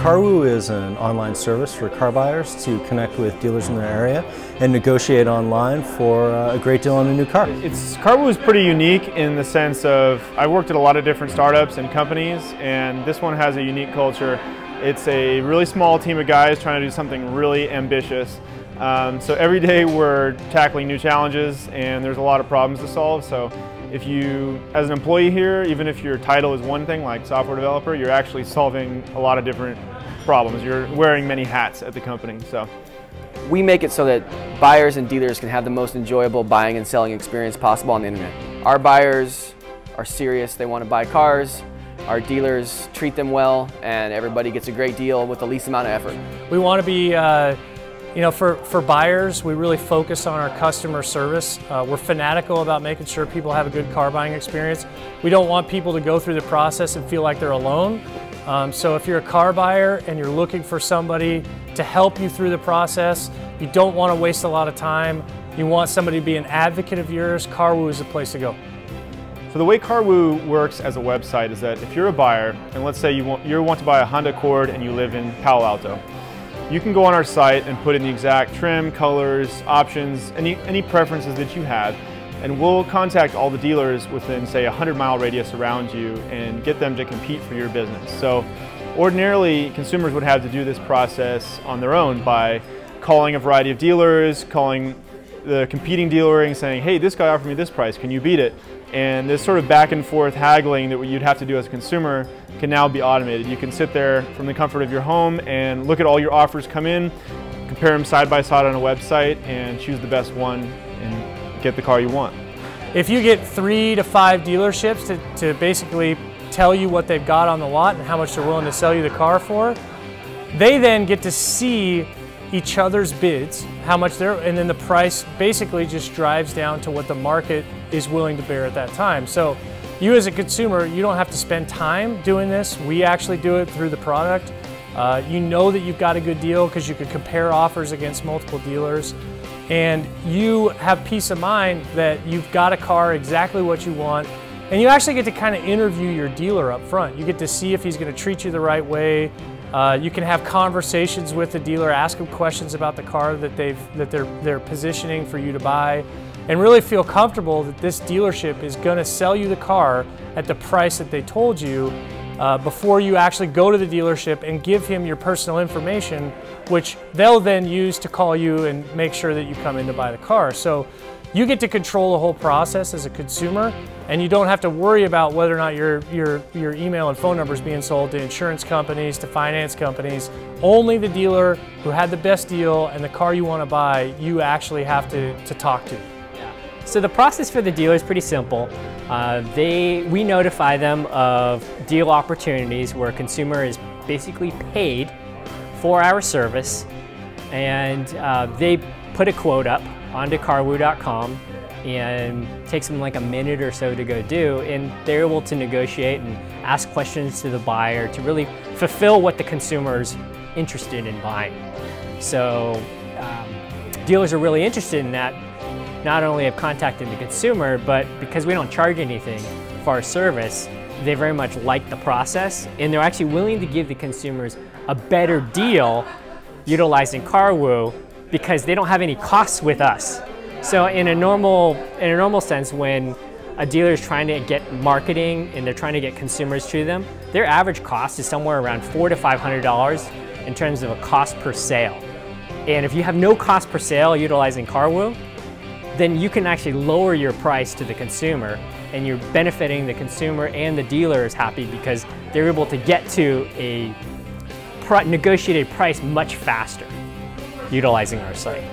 Carwoo is an online service for car buyers to connect with dealers in their area and negotiate online for a great deal on a new car. Carwoo is pretty unique in the sense of I worked at a lot of different startups and companies, and this one has a unique culture. It's a really small team of guys trying to do something really ambitious. So every day we're tackling new challenges and there's a lot of problems to solve. So if you, as an employee here, even if your title is one thing like software developer, you're actually solving a lot of different problems. You're wearing many hats at the company. So we make it so that buyers and dealers can have the most enjoyable buying and selling experience possible on the internet. Our buyers are serious, they want to buy cars. Our dealers treat them well, and everybody gets a great deal with the least amount of effort. We want to be for buyers, we really focus on our customer service. We're fanatical about making sure people have a good car buying experience. We don't want people to go through the process and feel like they're alone. So if you're a car buyer and you're looking for somebody to help you through the process, you don't want to waste a lot of time, you want somebody to be an advocate of yours, Carwoo is the place to go. So the way Carwoo works as a website is that if you're a buyer, and let's say you want to buy a Honda Accord and you live in Palo Alto, you can go on our site and put in the exact trim, colors, options, any preferences that you have, and we'll contact all the dealers within, say, a 100-mile radius around you and get them to compete for your business. So ordinarily, consumers would have to do this process on their own by calling a variety of dealers, calling the competing dealer and saying, hey, this guy offered me this price, can you beat it? And this sort of back and forth haggling that you'd have to do as a consumer can now be automated. You can sit there from the comfort of your home and look at all your offers come in, compare them side by side on a website, and choose the best one and get the car you want. If you get 3 to 5 dealerships to basically tell you what they've got on the lot and how much they're willing to sell you the car for, they then get to see each other's bids, how much they're, and then the price basically just drives down to what the market is willing to bear at that time. So you as a consumer, you don't have to spend time doing this. We actually do it through the product. You know that you've got a good deal because you can compare offers against multiple dealers, and you have peace of mind that you've got a car exactly what you want, and you actually get to kind of interview your dealer up front. You get to see if he's going to treat you the right way. You can have conversations with the dealer, ask him questions about the car that they're positioning for you to buy, and really feel comfortable that this dealership is going to sell you the car at the price that they told you before you actually go to the dealership and give him your personal information, which they'll then use to call you and make sure that you come in to buy the car. So you get to control the whole process as a consumer, and you don't have to worry about whether or not your email and phone number is being sold to insurance companies, to finance companies. Only the dealer who had the best deal and the car you want to buy, you actually have to talk to. So the process for the dealer is pretty simple. We notify them of deal opportunities where a consumer is basically paid for our service, and they put a quote up onto Carwoo.com, and it takes them like a minute or so to go do, and they're able to negotiate and ask questions to the buyer to really fulfill what the consumer's interested in buying. So dealers are really interested in that, not only of contacting the consumer, but because we don't charge anything for our service, they very much like the process, and they're actually willing to give the consumers a better deal utilizing Carwoo because they don't have any costs with us. So in a normal sense, when a dealer is trying to get marketing and they're trying to get consumers to them, their average cost is somewhere around $400 to $500 in terms of a cost per sale. And if you have no cost per sale utilizing Carwoo, then you can actually lower your price to the consumer, and you're benefiting the consumer, and the dealer is happy because they're able to get to a negotiated price much faster utilizing our site.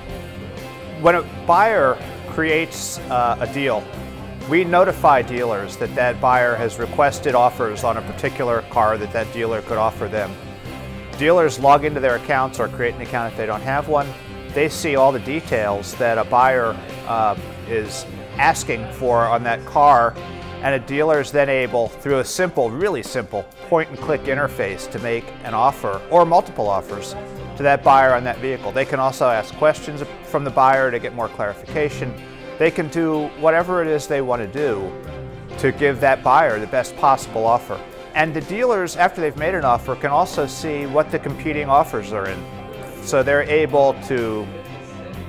When a buyer creates a deal, we notify dealers that that buyer has requested offers on a particular car that that dealer could offer them. Dealers log into their accounts or create an account if they don't have one. They see all the details that a buyer is asking for on that car, and a dealer is then able, through a simple, really simple, point-and-click interface to make an offer or multiple offers to that buyer on that vehicle. They can also ask questions from the buyer to get more clarification. They can do whatever it is they want to do to give that buyer the best possible offer. And the dealers, after they've made an offer, can also see what the competing offers are in. So they're able to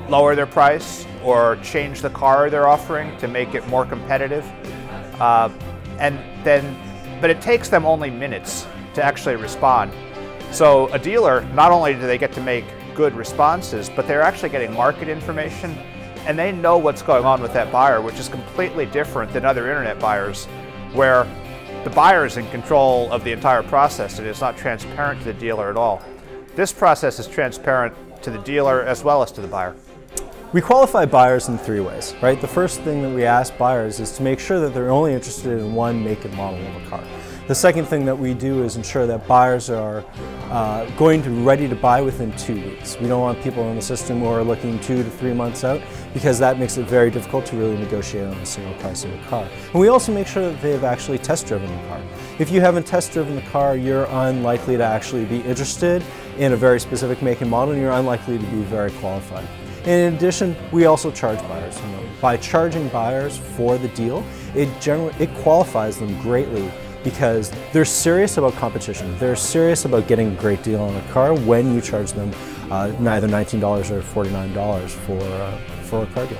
lower their price or change the car they're offering to make it more competitive. But it takes them only minutes to actually respond. So a dealer, not only do they get to make good responses, but they're actually getting market information, and they know what's going on with that buyer, which is completely different than other internet buyers, where the buyer is in control of the entire process and it's not transparent to the dealer at all. This process is transparent to the dealer as well as to the buyer. We qualify buyers in 3 ways, right? The first thing that we ask buyers is to make sure that they're only interested in one make and model of a car. The second thing that we do is ensure that buyers are going to be ready to buy within 2 weeks. We don't want people in the system who are looking 2 to 3 months out, because that makes it very difficult to really negotiate on a single price of a car. And we also make sure that they've actually test driven the car. If you haven't test driven the car, you're unlikely to actually be interested in a very specific make and model, and you're unlikely to be very qualified. In addition, we also charge buyers. By charging buyers for the deal, it qualifies them greatly, because they're serious about competition. They're serious about getting a great deal on a car when you charge them either $19 or $49 for a car deal.